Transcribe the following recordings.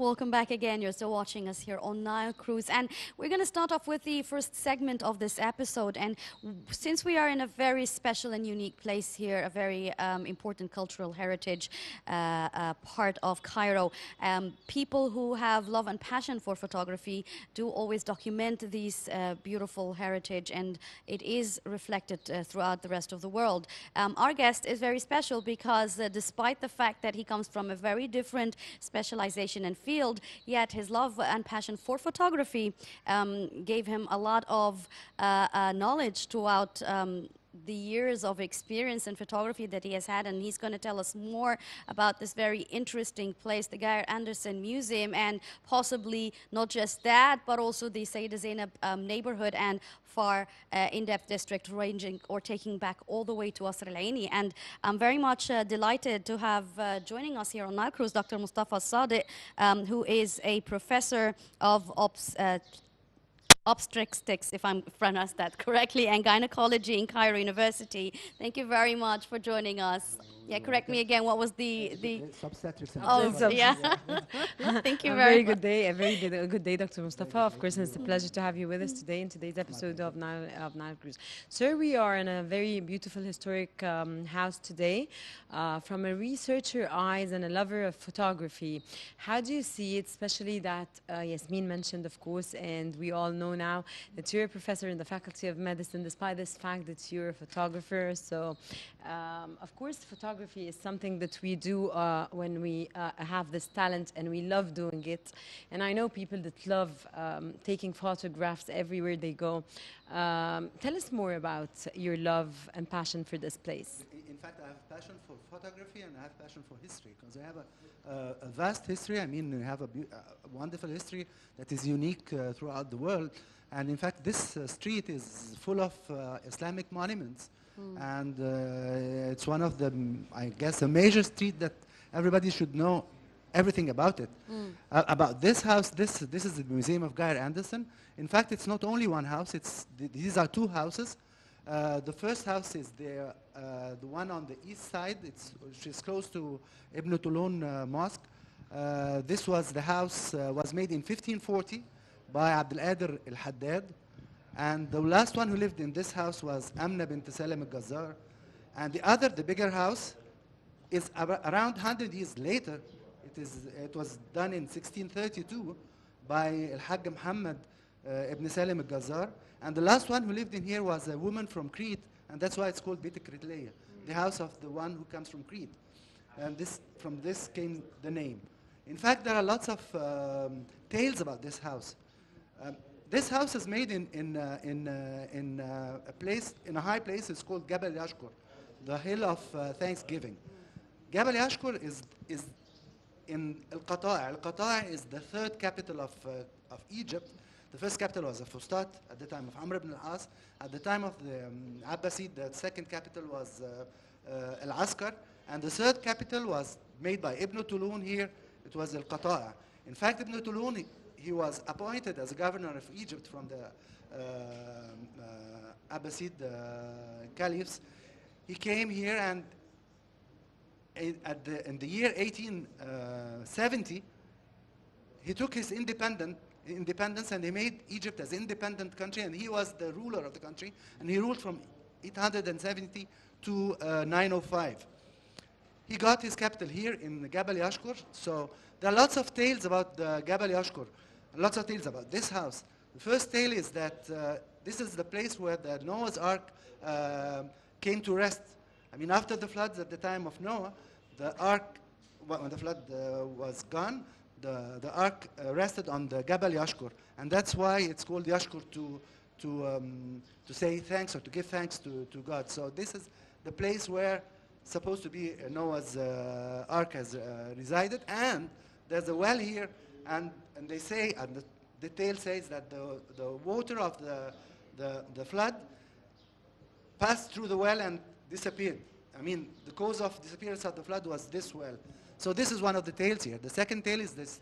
Welcome back again. You're still watching us here on Nile Cruise. And we're going to start off with the first segment of this episode. And since we are in a very special and unique place here, a very important cultural heritage part of Cairo, people who have love and passion for photography do always document these beautiful heritage, and it is reflected throughout the rest of the world. Our guest is very special because despite the fact that he comes from a very different specialization and field, yet his love and passion for photography gave him a lot of knowledge throughout the years of experience in photography that he has had, and he's going to tell us more about this very interesting place, the Geir Anderson Museum, and possibly not just that, but also the Sayyida Zainab neighborhood and far in-depth district ranging or taking back all the way to Asr Al Aini. And I'm very much delighted to have joining us here on Nile Cruise Dr. Mostafa Sadek, who is a professor of obstetrics, if I'm pronounced that correctly, and gynecology in Cairo University. Thank you very much for joining us. Yeah, correct me again. What was the obstetrics? Oh, yeah. Thank you A very very much. good day, a good day, Dr. Mustafa. Of course, and it's a pleasure to have you with us today in today's episode of Nile Cruise. Sir, we are in a very beautiful historic house today. From a researcher eyes and a lover of photography, how do you see it, especially that Yasmin mentioned, of course, and we all know now that you're a professor in the Faculty of Medicine, despite this fact that you're a photographer. So, of course, photography is something that we do when we have this talent, and we love doing it. And I know people that love taking photographs everywhere they go. Tell us more about your love and passion for this place. In fact, I have passion for photography and I have passion for history because I have a vast history. I mean, we have a wonderful history that is unique throughout the world. And in fact, this street is full of Islamic monuments. And it's one of the, I guess, a major street that everybody should know everything about it. About this house, this is the Museum of Geir Anderson. In fact, it's not only one house, these are two houses. The first house is the one on the east side, which is close to Ibn Tulun Mosque. This was the house, was made in 1540 by Abdul Qadir al-Haddad. And the last one who lived in this house was Amna bint Salim al-Ghazar. And the bigger house, is around 100 years later. It was done in 1632 by Al-Hajj Muhammad ibn Salim al-Ghazar. And the last one who lived in here was a woman from Crete, and that's why it's called Beit Kritleya, the house of the one who comes from Crete. And from this came the name. In fact, there are lots of tales about this house. This house is made in a high place. It's called Jabal Yashkur, the hill of Thanksgiving. Jabal Yashkur is in Al-Qata'a. Al-Qata'a is the third capital of Egypt. The first capital was Fustat at the time of Amr ibn al-As. At the time of the Abbasid, the second capital was Al-Askar. And the third capital was made by Ibn Tulun here. It was Al-Qata'a. In fact, Ibn Tulun, he was appointed as a governor of Egypt from the Abbasid caliphs. He came here, and in the year 1870, he took his independence, and he made Egypt as an independent country, and he was the ruler of the country, and he ruled from 870 to 905. He got his capital here in Jabal Yashkur. So there are lots of tales about Jabal Yashkur, lots of tales about this house. The first tale is that this is the place where the Noah's Ark came to rest. I mean, after the floods at the time of Noah, the ark, when the flood was gone, the ark rested on the Jabal Yashkur, and that's why it's called Yashkur, to say thanks or to give thanks to God. So this is the place where supposed to be Noah's ark has resided, and there's a well here, and they say, and the tale says that the water of the flood passed through the well and disappeared. I mean, the cause of disappearance of the flood was this well. So this is one of the tales here. The second tale is this.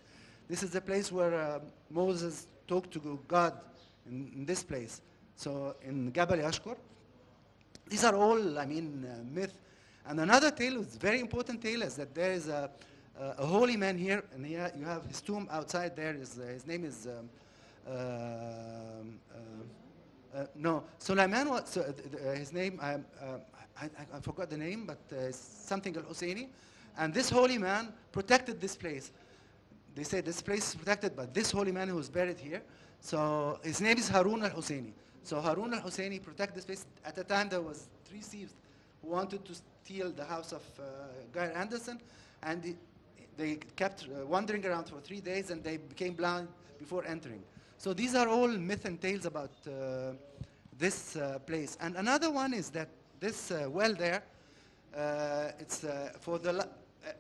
This is the place where Moses talked to God in this place. So in Jabal Yashkur. These are all, I mean, myth. And another tale, is very important tale, is that there is a a holy man here, and here you have his tomb outside there. His name is no, Sulaiman was his name. I forgot the name, but something al-Husseini. And this holy man protected this place. They say this place is protected by this holy man who is buried here. So his name is Harun al-Husseini. So Harun al-Husseini protected this place. At the time, there was 3 thieves who wanted to steal the house of Geir Anderson, and they kept wandering around for 3 days, and they became blind before entering. So these are all myth and tales about this place. And another one is that this well there, it's for the,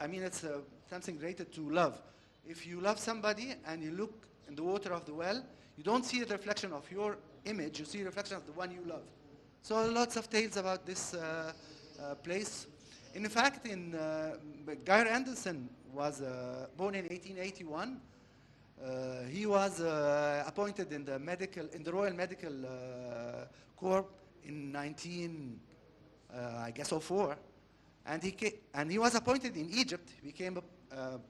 I mean, it's something related to love. If you love somebody and you look in the water of the well, you don't see the reflection of your image, you see a reflection of the one you love. So lots of tales about this place. In fact, Geir Anderson was born in 1881. He was appointed in the Royal Medical Corps in 1904, and he was appointed in Egypt. He became a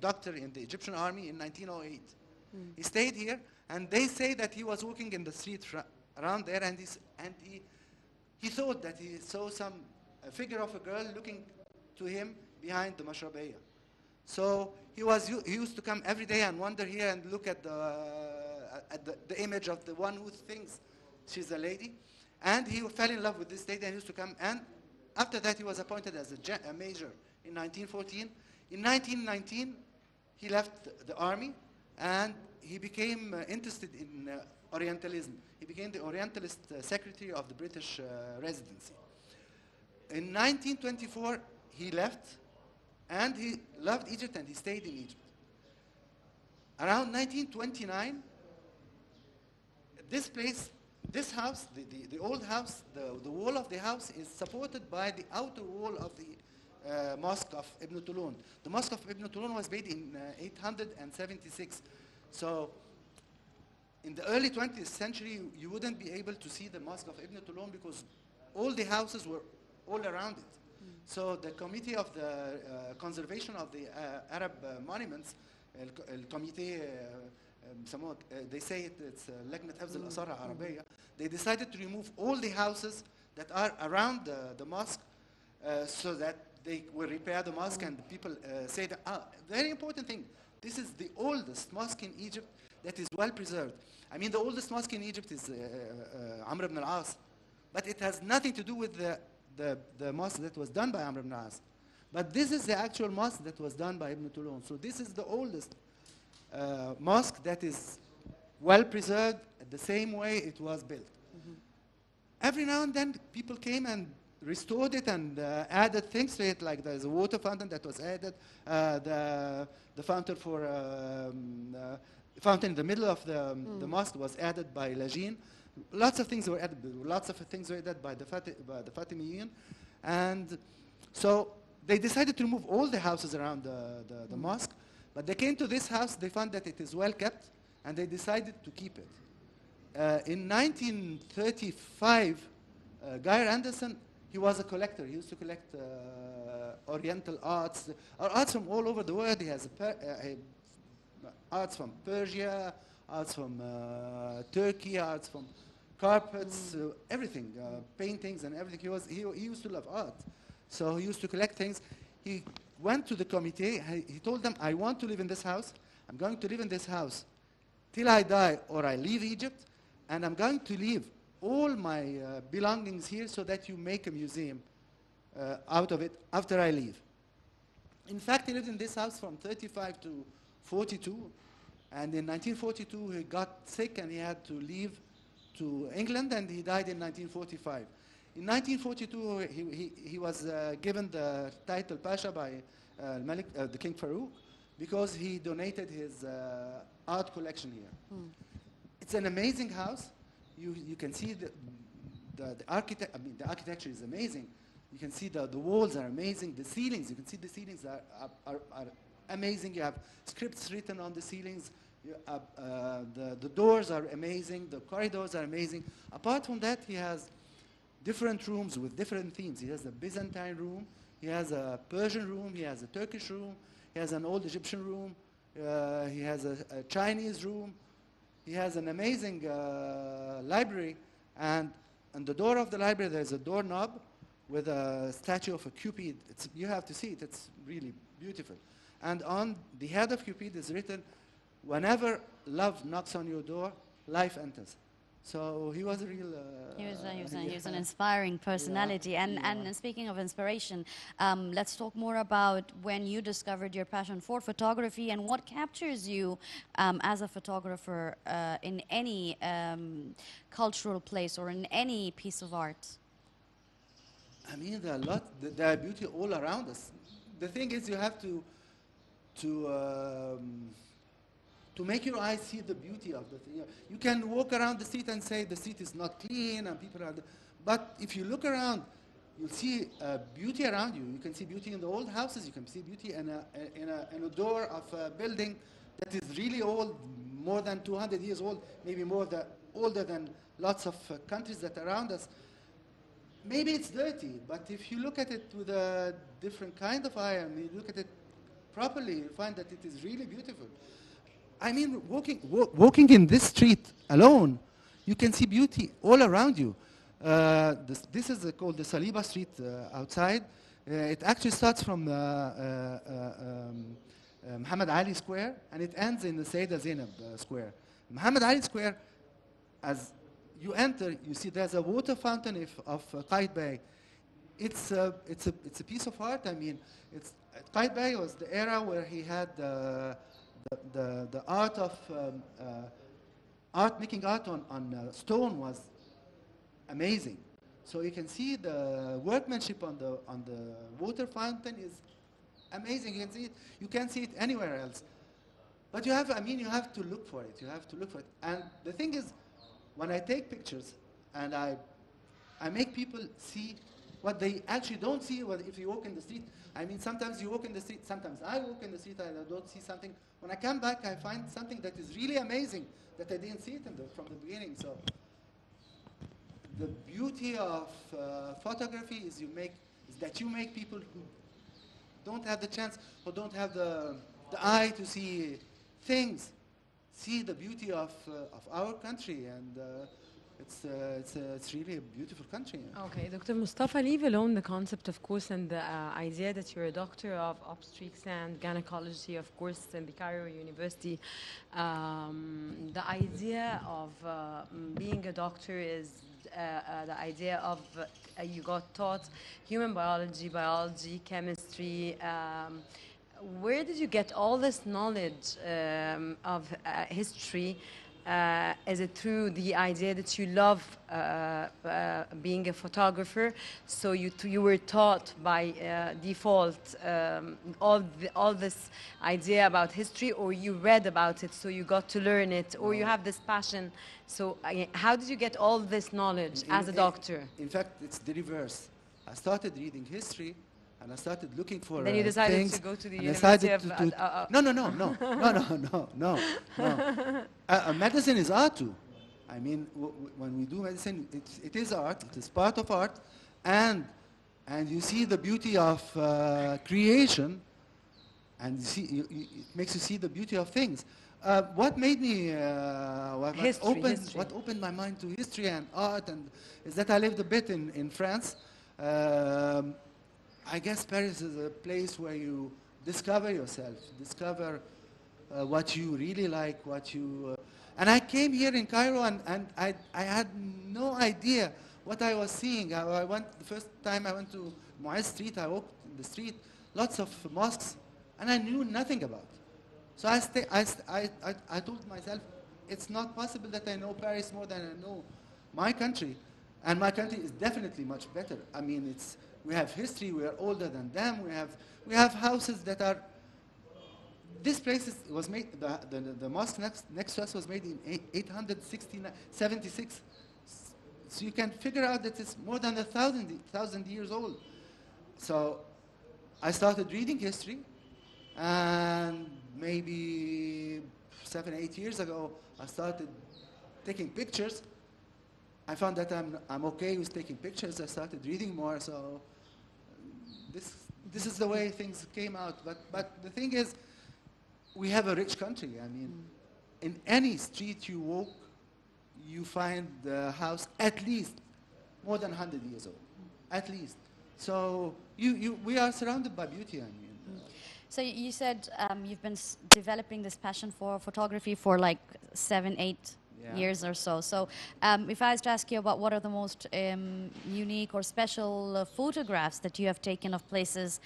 doctor in the Egyptian army in 1908. He stayed here, and they say that he was walking in the street around there, and he thought that he saw a figure of a girl looking to him behind the Mashrabeya. So he used to come every day and wander here and look at the image of the one who thinks she's a lady. And he fell in love with this lady and used to come. And after that, he was appointed as a major in 1914. In 1919, he left the army and he became interested in Orientalism. He became the Orientalist secretary of the British Residency. In 1924, he left. And he loved Egypt and he stayed in Egypt. Around 1929, this place, this house, the old house, the wall of the house is supported by the outer wall of the Mosque of Ibn Tulun. The Mosque of Ibn Tulun was made in 876. So in the early 20th century, you wouldn't be able to see the Mosque of Ibn Tulun because all the houses were all around it. So the Committee of the Conservation of the Arab Monuments, الكوميتي they say it's لجنة حفظ الآثار العربية. They decided to remove all the houses that are around the mosque so that they will repair the mosque, and people say that, very important thing, this is the oldest mosque in Egypt that is well preserved. I mean, the oldest mosque in Egypt is Amr ibn al-As, but it has nothing to do with the mosque that was done by Amr ibn al-As. But this is the actual mosque that was done by Ibn Tulun. So this is the oldest mosque that is well preserved the same way it was built. Every now and then people came and restored it and added things to it, like there's a water fountain that was added, the fountain fountain in the middle of the mosque was added by Lajin. Lots of things were added. Lots of things were added by the Fatimiyin, and so they decided to remove all the houses around the mosque. But they came to this house. They found that it is well kept, and they decided to keep it. In 1935, Geir Anderson, he was a collector. He used to collect Oriental arts, arts from all over the world. He has arts from Persia, arts from Turkey, arts from carpets, everything, paintings and everything. He used to love art. So he used to collect things. He went to the committee. He told them, I want to live in this house. I'm going to live in this house till I die or I leave Egypt. And I'm going to leave all my belongings here so that you make a museum out of it after I leave. In fact, he lived in this house from 35 to 42. And in 1942, he got sick and he had to leave to England, and he died in 1945. In 1942, he was given the title Pasha by the King Farouk because he donated his art collection here. It's an amazing house. You can see the architecture is amazing. You can see the walls are amazing. The ceilings, you can see the ceilings are amazing. You have scripts written on the ceilings. The doors are amazing. The corridors are amazing. Apart from that, he has different rooms with different themes. He has a Byzantine room. He He has a Persian room, he has a Turkish room, he has an old Egyptian room, he has a Chinese room, he has an amazing library, and on the door of the library there's a doorknob with a statue of a Cupid. You have to see it, it's really beautiful. And on the head of Cupid is written, whenever love knocks on your door, life enters. So he was a real... He was an inspiring personality. Yeah, And speaking of inspiration, let's talk more about when you discovered your passion for photography and what captures you as a photographer in any cultural place or in any piece of art. I mean, there are a lot, there are beauty all around us. The thing is, you have to make your eyes see the beauty of the thing. You can walk around the street and say the street is not clean and people are... But if you look around, you'll see beauty around you. You can see beauty in the old houses. You can see beauty in a door of a building that is really old, more than 200 years old, maybe older than lots of countries that are around us. Maybe it's dirty, but if you look at it with a different kind of eye and you look at it properly, you find that it is really beautiful. I mean, walking in this street alone, you can see beauty all around you. This is called the Saliba Street outside. It actually starts from Muhammad Ali Square, and it ends in the Sayyida Zainab Square. Muhammad Ali Square, as you enter, you see there's a water fountain of Qaitbay. It's a piece of art. I mean, Qaitbay was the era where he had the art of making art on stone was amazing. So you can see the workmanship on the water fountain is amazing. You can see it. You can't see it anywhere else. But you have to look for it. You have to look for it. And the thing is, when I take pictures and I make people see what they actually don't see if you walk in the street. I mean, sometimes you walk in the street, sometimes I walk in the street and I don't see something. When I come back, I find something that is really amazing that I didn't see it from the beginning. So the beauty of photography is that you make people who don't have the chance or don't have the eye to see things, see the beauty of our country, and it's really a beautiful country. Okay, Dr. Mostafa, leave alone the concept, of course, and the idea that you're a doctor of obstetrics and gynecology, of course, in the Cairo University. The idea of being a doctor is the idea of you got taught human biology, chemistry. Where did you get all this knowledge of history? Is it through the idea that you love being a photographer, so you were taught by default all this idea about history, or you read about it so you got to learn it, or you have this passion? So how did you get all this knowledge as a doctor? In fact, it's the reverse. I started reading history, and I started looking for Then you decided things, to go to the and University of... No. Medicine is art too. I mean, when we do medicine, it is art. It is part of art, and you see the beauty of creation, and it makes you see the beauty of things. What made me what opened my mind to history and art, and is that I lived a bit in France. I guess Paris is a place where you discover yourself, discover what you really like, and I came here in Cairo, and I had no idea what I was seeing. The first time I went to Muaz Street, I walked in the street, lots of mosques, and I knew nothing about it. So I told myself, it's not possible that I know Paris more than I know my country, and my country is definitely much better. I mean, we have history, we are older than them, we have houses that are... This place was made, the mosque next to us was made in 876. So you can figure out that it's more than 1,000 years old. So I started reading history, and maybe 7, 8 years ago, I started taking pictures. I found that I'm okay with taking pictures. I started reading more, so this is the way things came out. But the thing is, we have a rich country. I mean, in any street you walk, you find the house at least more than 100 years old, at least. So we are surrounded by beauty. I mean, So you said you've been developing this passion for photography for like 7-8 years or so. So if I was to ask you about what are the most unique or special photographs that you have taken of places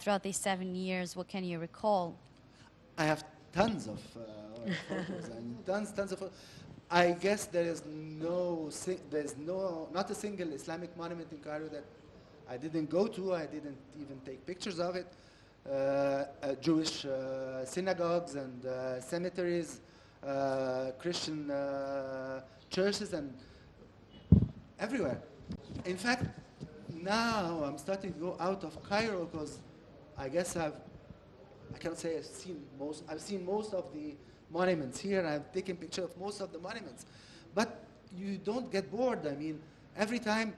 throughout these 7 years, what can you recall? I have tons of photos. I mean, tons of photos. I guess there's not a single Islamic monument in Cairo that I didn't go to. I didn't even take pictures of it. Jewish synagogues and cemeteries, Christian churches, and everywhere. In fact, now I'm starting to go out of Cairo because I guess I cannot say I've seen most of the monuments here. I've taken pictures of most of the monuments. But you don't get bored. I mean, every time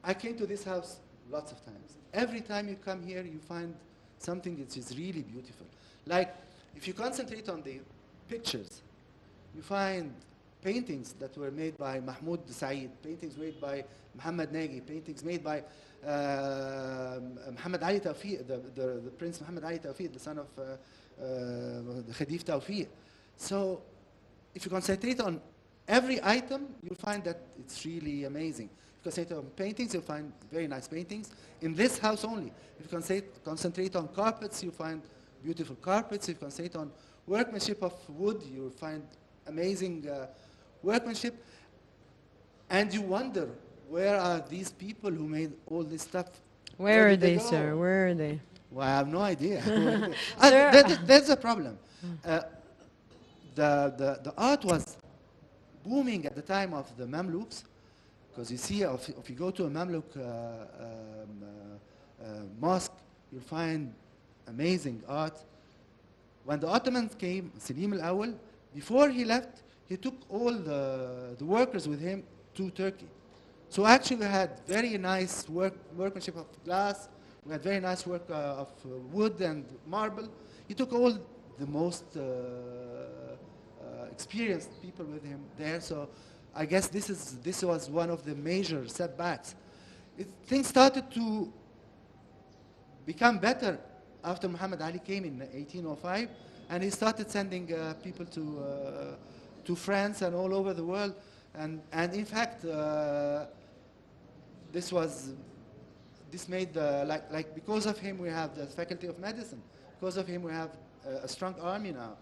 I came to this house lots of times. Every time you come here, you find something that is really beautiful. Like, if you concentrate on the pictures, you find paintings that were made by Mahmoud Saeed, paintings made by Muhammad Nagy, paintings made by Muhammad Ali Tawfiq, the Prince Muhammad Ali Tawfiq, the son of the Khadif Tawfiq. So, if you concentrate on every item, you'll find that it's really amazing. If you concentrate on paintings, you'll find very nice paintings. In this house only, if you concentrate on carpets, you'll find beautiful carpets. If you concentrate on workmanship of wood, you'll find amazing workmanship. And you wonder, where are these people who made all this stuff? Where are did they, go? sir? Where are they? Well, I have no idea. Sir, There's a problem. The art was booming at the time of the Mamluks, because you see, if you go to a Mamluk mosque, you'll find amazing art. When the Ottomans came, Selim al-Awwal, before he left, he took all the workers with him to Turkey. So actually we had very nice workmanship of glass, we had very nice work of wood and marble. He took all the most experienced people with him there, so I guess this was one of the major setbacks. Things started to become better after Muhammad Ali came in 1805, and he started sending people to France and all over the world, and in fact this made like because of him we have the Faculty of Medicine, because of him we have a strong army now.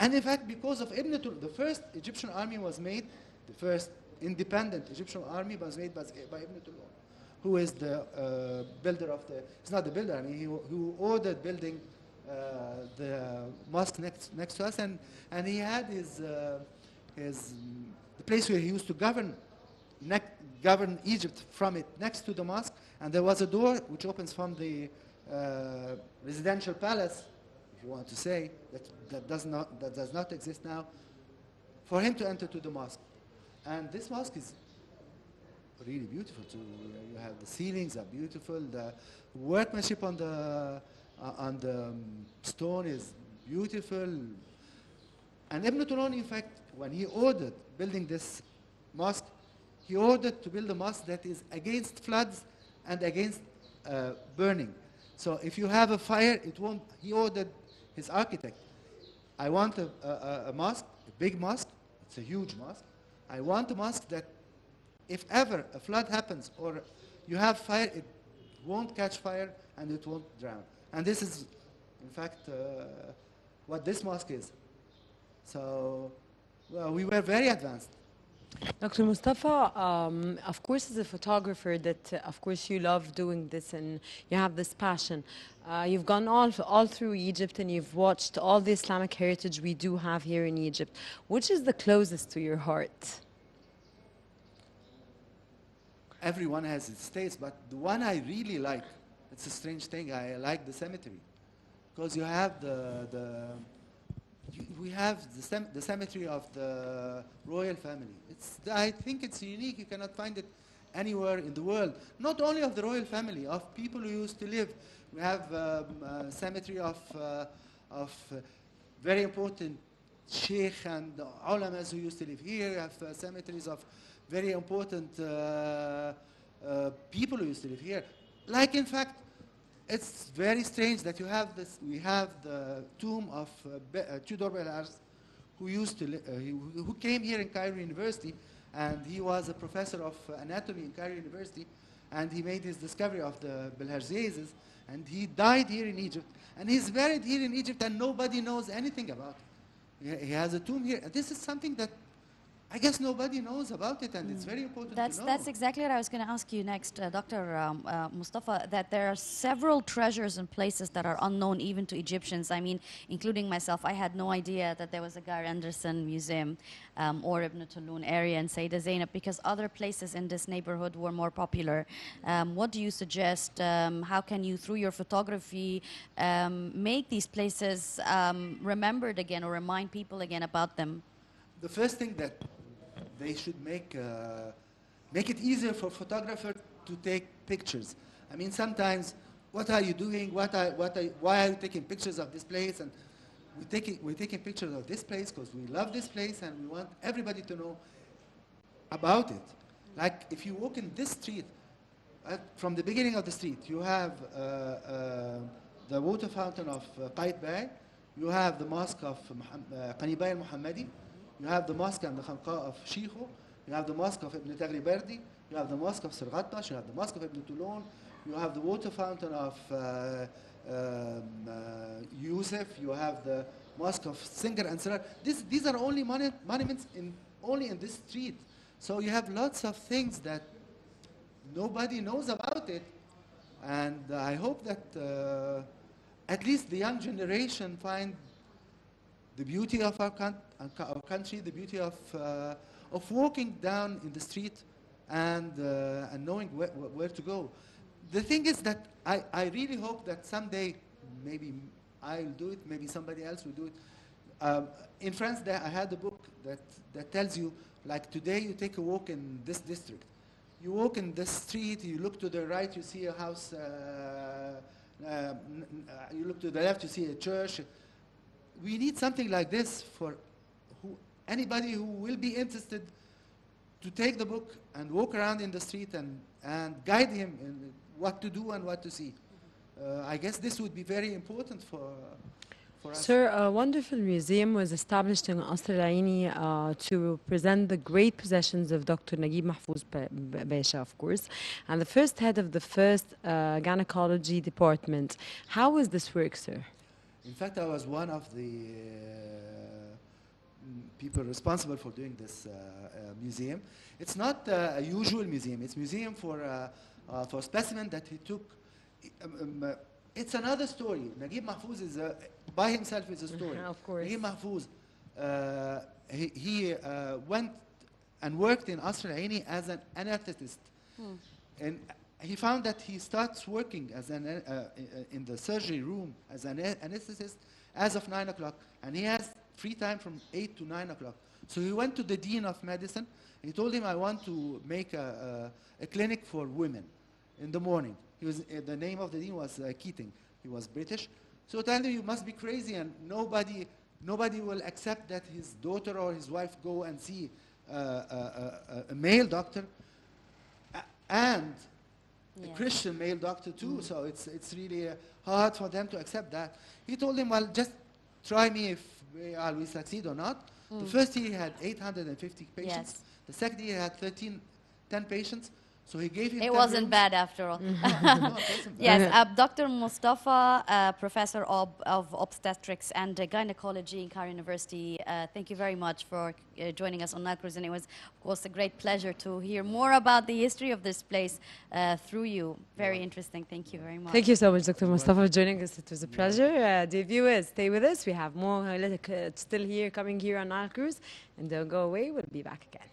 And in fact, because of Ibn Tulun, the first Egyptian army was made, the first independent Egyptian army was made by Ibn Tulun, who is the builder of he's not the builder, I mean, who ordered building the mosque next to us, and he had the place where he used to govern Egypt from it next to the mosque, and there was a door which opens from the residential palace, if you want to say, that does not exist now, for him to enter to the mosque. And this mosque is really beautiful too. You have the ceilings are beautiful, the workmanship on the stone is beautiful. And Ibn Tulun, in fact, when he ordered building this mosque, he ordered to build a mosque that is against floods and against burning. So if you have a fire, it won't. He ordered his architect, I want a mosque, a big mosque, it's a huge mosque. I want a mosque that if ever a flood happens or you have fire, it won't catch fire and it won't drown. And this is, in fact, what this mosque is. So, well, we were very advanced. Dr. Mostafa, of course, as a photographer, that of course you love doing this and you have this passion. You've gone all through Egypt and you've watched all the Islamic heritage we do have here in Egypt. Which is the closest to your heart? Everyone has its taste, but the one I really like, it's a strange thing, I like the cemetery. Because you have we have the cemetery of the royal family. I think it's unique. You cannot find it anywhere in the world. Not only of the royal family, of people who used to live. We have a cemetery of very important sheikh and ulamas who used to live here. We have cemeteries of very important people who used to live here. Like, in fact, it's very strange that you have this. We have the tomb of Tudor Belhars, who came here in Cairo University, and he was a professor of anatomy in Cairo University, and he made his discovery of the Bilharziyeses, and he died here in Egypt, and he's buried here in Egypt, and nobody knows anything about it. He has a tomb here. This is something that I guess nobody knows about it, and it's very important to know. That's exactly what I was going to ask you next, Dr. Mostafa, that there are several treasures and places that are unknown even to Egyptians. I mean, including myself, I had no idea that there was a Gar Anderson Museum or Ibn Tulun area in Sayyidah Zainab, because other places in this neighborhood were more popular. What do you suggest? How can you, through your photography, make these places remembered again or remind people again about them? The first thing that they should make it easier for photographers to take pictures. I mean, sometimes, what are you doing? Why are you taking pictures of this place? And we're taking pictures of this place because we love this place and we want everybody to know about it. Like, if you walk in this street, from the beginning of the street, you have the water fountain of Qaitbay, you have the mosque of Qanibay al-Muhammadi, you have the mosque and the Khanqa of Shikho, you have the mosque of Ibn Taghribardi, you have the mosque of Sirghattash, you have the mosque of Ibn Tulun, you have the water fountain of Yusuf, you have the mosque of Singer and Sirar. These are only monuments only in this street. So you have lots of things that nobody knows about it. And I hope that at least the young generation find the beauty of our country, the beauty of walking down in the street and knowing where to go. The thing is that I really hope that someday, maybe I'll do it, maybe somebody else will do it. In France, I had a book that tells you, like, today you take a walk in this district. You walk in this street, you look to the right, you see a house, you look to the left, you see a church. We need something like this for anybody who will be interested to take the book and walk around in the street and guide him in what to do and what to see. I guess this would be very important for us. Sir, a wonderful museum was established in Qasr al-Aini to present the great possessions of Dr. Naguib Mahfouz Basha, of course, and the first head of the first gynecology department. How was this work, sir? In fact, I was one of the people responsible for doing this museum. It's not a usual museum. It's a museum for specimen that he took. It's another story. Naguib Mahfouz is by himself is a story. Of course. Naguib Mahfouz, he went and worked in Qasr al-Aini as an anesthetist. And he found that he starts working as in the surgery room as an anesthetist as of 9 o'clock. And he has free time from 8 to 9 o'clock. So he went to the dean of medicine. And he told him, I want to make a clinic for women in the morning. The name of the dean was Keating. He was British. So told him, you must be crazy, and nobody will accept that his daughter or his wife go and see a male doctor and a Christian male doctor too. So it's really hard for them to accept that. He told him, well, just try me if we succeed or not. The first year he had 850 patients. Yes. The second year he had 10 patients. So he gave him. It wasn't rooms. Bad after all. No, Yes, Dr. Mostafa, professor of obstetrics and gynecology in Cairo University. Thank you very much for joining us on Nile Cruise, and it was, of course, a great pleasure to hear more about the history of this place through you. Very interesting. Thank you very much. Thank you so much, Dr. Mostafa, for joining us. It was a pleasure. Dear viewers, stay with us. We have more still here, coming here on Nile Cruise, and don't go away. We'll be back again.